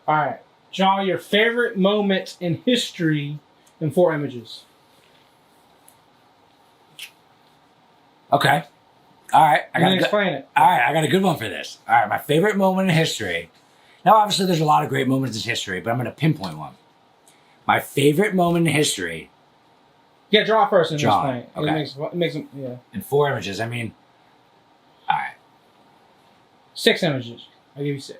All right. Draw your favorite moment in history in 4 images. Okay. All right. Explain it. All right. I got a good one for this. All right. My favorite moment in history. Now, obviously, there's a lot of great moments in history, but I'm going to pinpoint one. My favorite moment in history. Yeah, draw first and Draw. explain. Okay. It makes them, yeah. In 4 images. I mean, all right. 6 images. I'll give you 6.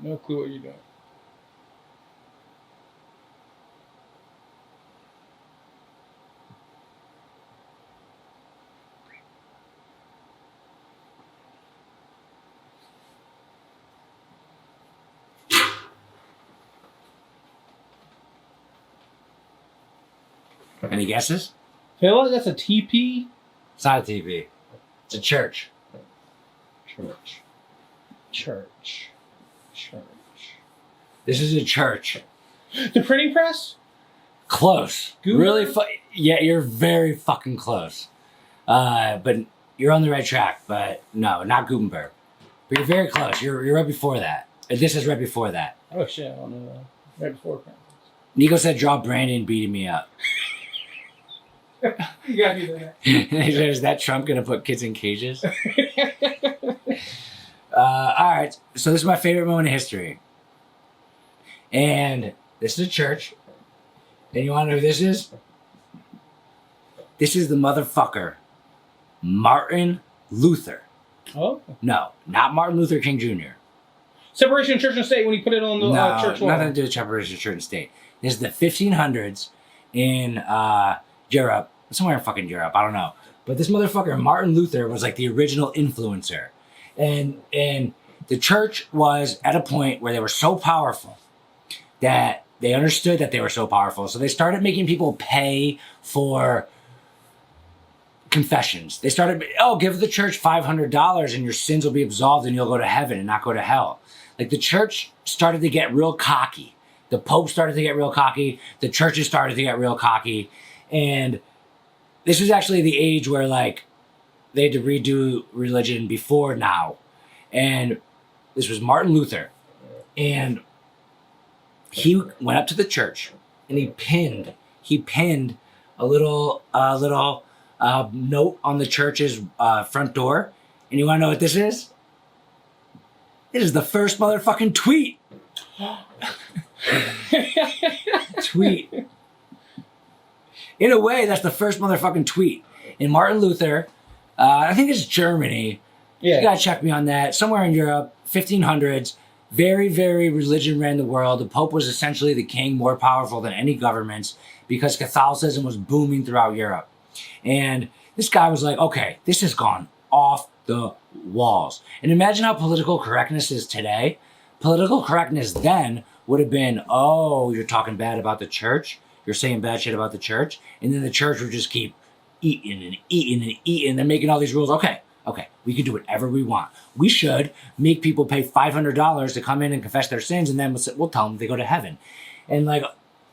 No clue what you're doing. Any guesses? Feel like that's a TP? It's not a TV. It's a church. Church. This is a church. The printing press? Close. Gutenberg? Really? Yeah, you're very fucking close. But you're on the right track. But no, not Gutenberg. But you're very close. You're right before that. This is right before that. Oh shit, I don't know that. Right before print Nico said, "Draw Brandon beating me up." press. You gotta do that. Is that Trump gonna put kids in cages? All right. So this is my favorite moment in history. And this is a church. And you want to know who this is? This is the motherfucker, Martin Luther. Oh. No, not Martin Luther King Jr. Separation of church and state when you put it on the church wall. Nothing to do with separation of church and state. This is the 1500s in Europe. Somewhere in fucking Europe. I don't know. But this motherfucker, Martin Luther, was like the original influencer. And the church was at a point where they were so powerful that they understood that they were so powerful. So they started making people pay for confessions. They started, give the church $500 and your sins will be absolved and you'll go to heaven and not go to hell. Like the church started to get real cocky. The Pope started to get real cocky. The churches started to get real cocky. And this was actually the age where like they had to redo religion before now. And this was Martin Luther. And he went up to the church and he pinned a little note on the church's front door. And you want to know what this is? It is the first motherfucking tweet. Tweet. In a way, that's the first motherfucking tweet. And Martin Luther, I think it's Germany. Yeah. You gotta check me on that. Somewhere in Europe, 1500s. Very, very religion ran the world. The Pope was essentially the king, more powerful than any governments because Catholicism was booming throughout Europe. And this guy was like, okay, this has gone off the walls. And imagine how political correctness is today. Political correctness then would have been, oh, you're talking bad about the church. You're saying bad shit about the church. And then the church would just keep eating and eating and eating. They're making all these rules. Okay, we can do whatever we want. We should make people pay $500 to come in and confess their sins, and then we'll tell them they go to heaven. And like,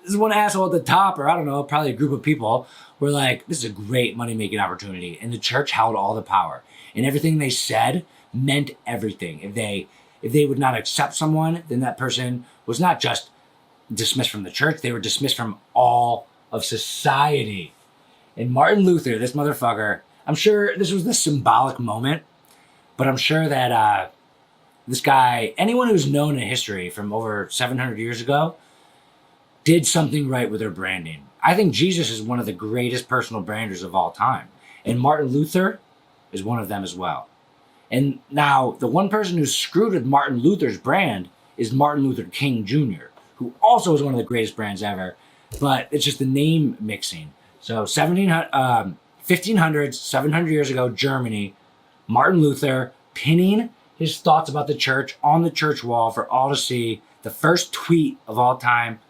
this one asshole at the top, or I don't know, probably a group of people were like, this is a great money-making opportunity. And the church held all the power. And everything they said meant everything. If they would not accept someone, then that person was not just dismissed from the church, they were dismissed from all of society. And Martin Luther, this motherfucker, I'm sure this was the symbolic moment, but I'm sure that this guy, anyone who's known in history from over 700 years ago, did something right with their branding. I think Jesus is one of the greatest personal branders of all time. And Martin Luther is one of them as well. And now, the one person who's screwed with Martin Luther's brand is Martin Luther King Jr., who also is one of the greatest brands ever, but it's just the name mixing. So 1500s, 700 years ago, Germany, Martin Luther pinning his thoughts about the church on the church wall for all to see. The first tweet of all time.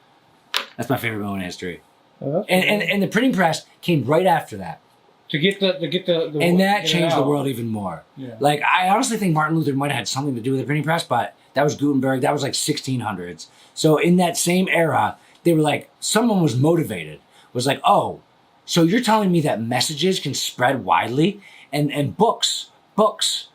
That's my favorite moment in history. Oh, and the printing press came right after that. To get the And that changed the world even more. Yeah. Like, I honestly think Martin Luther might have had something to do with the printing press, but that was Gutenberg. That was like 1600s. So in that same era, they were like, someone was motivated. Was like, oh, so you're telling me that messages can spread widely? And books books.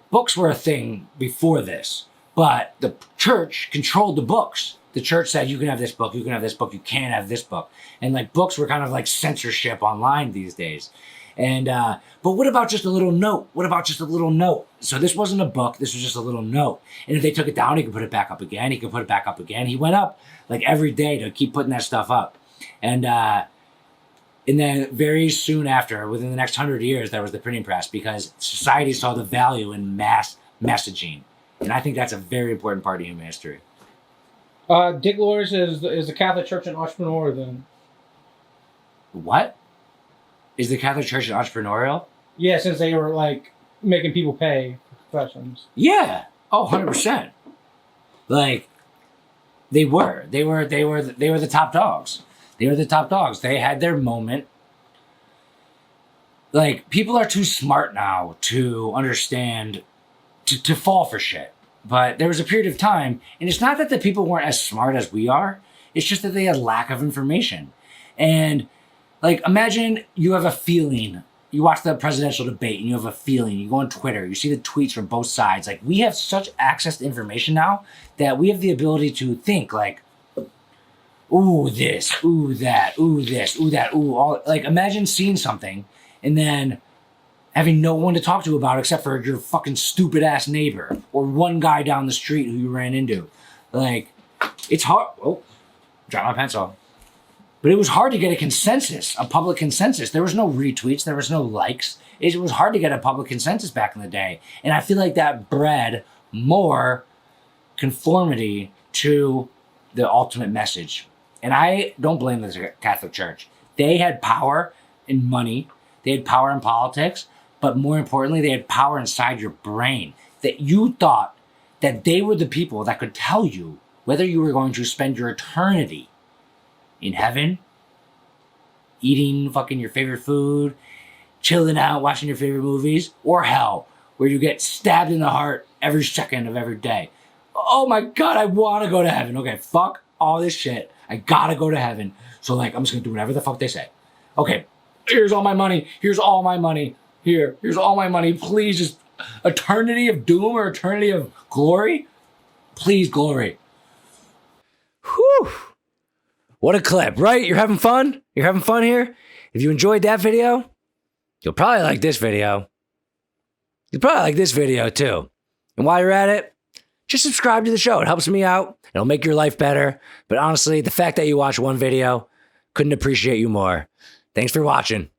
Books were a thing before this, but the church controlled the books. The church said, you can have this book, you can have this book, you can't have this book. And like books were kind of like censorship online these days. And, but what about just a little note? What about just a little note? So this wasn't a book, this was just a little note. And if they took it down, he could put it back up again. He could put it back up again. He went up like every day to keep putting that stuff up. And then very soon after, within the next 100 years, there was the printing press because society saw the value in mass messaging. And I think that's a very important part of human history. Dick Lewis is the Catholic Church an entrepreneur then? What? Is the Catholic Church entrepreneurial? Yeah, since they were like making people pay for confessions. Yeah. Oh, 100%. Like they were the top dogs. They were the top dogs. They had their moment. Like people are too smart now to understand to fall for shit. But there was a period of time, and it's not that the people weren't as smart as we are. It's just that they had lack of information. And like, imagine you have a feeling. You watch the presidential debate and you have a feeling. You go on Twitter, you see the tweets from both sides. Like, we have such access to information now that we have the ability to think like, ooh, this, ooh, that, ooh, this, ooh, that, ooh, all. Like, imagine seeing something and then having no one to talk to about except for your fucking stupid ass neighbor or one guy down the street who you ran into. Like, it's hard. Oh, dropped my pencil. But it was hard to get a consensus, a public consensus. There was no retweets. There was no likes. It was hard to get a public consensus back in the day. And I feel like that bred more conformity to the ultimate message. And I don't blame the Catholic Church. They had power and money. They had power in politics. But more importantly, they had power inside your brain. That you thought that they were the people that could tell you whether you were going to spend your eternity in heaven, eating fucking your favorite food, chilling out, watching your favorite movies, or hell, where you get stabbed in the heart every second of every day. Oh my God, I want to go to heaven. Okay, fuck all this shit. I gotta go to heaven. So like, I'm just gonna do whatever the fuck they say. Okay, here's all my money. Here's all my money. Here's all my money. Please, just eternity of doom or eternity of glory. Please, glory. Whew. What a clip, right? You're having fun? You're having fun here? If you enjoyed that video, you'll probably like this video. You'll probably like this video too. And while you're at it, just subscribe to the show. It helps me out. It'll make your life better. But honestly, the fact that you watch one video, couldn't appreciate you more. Thanks for watching.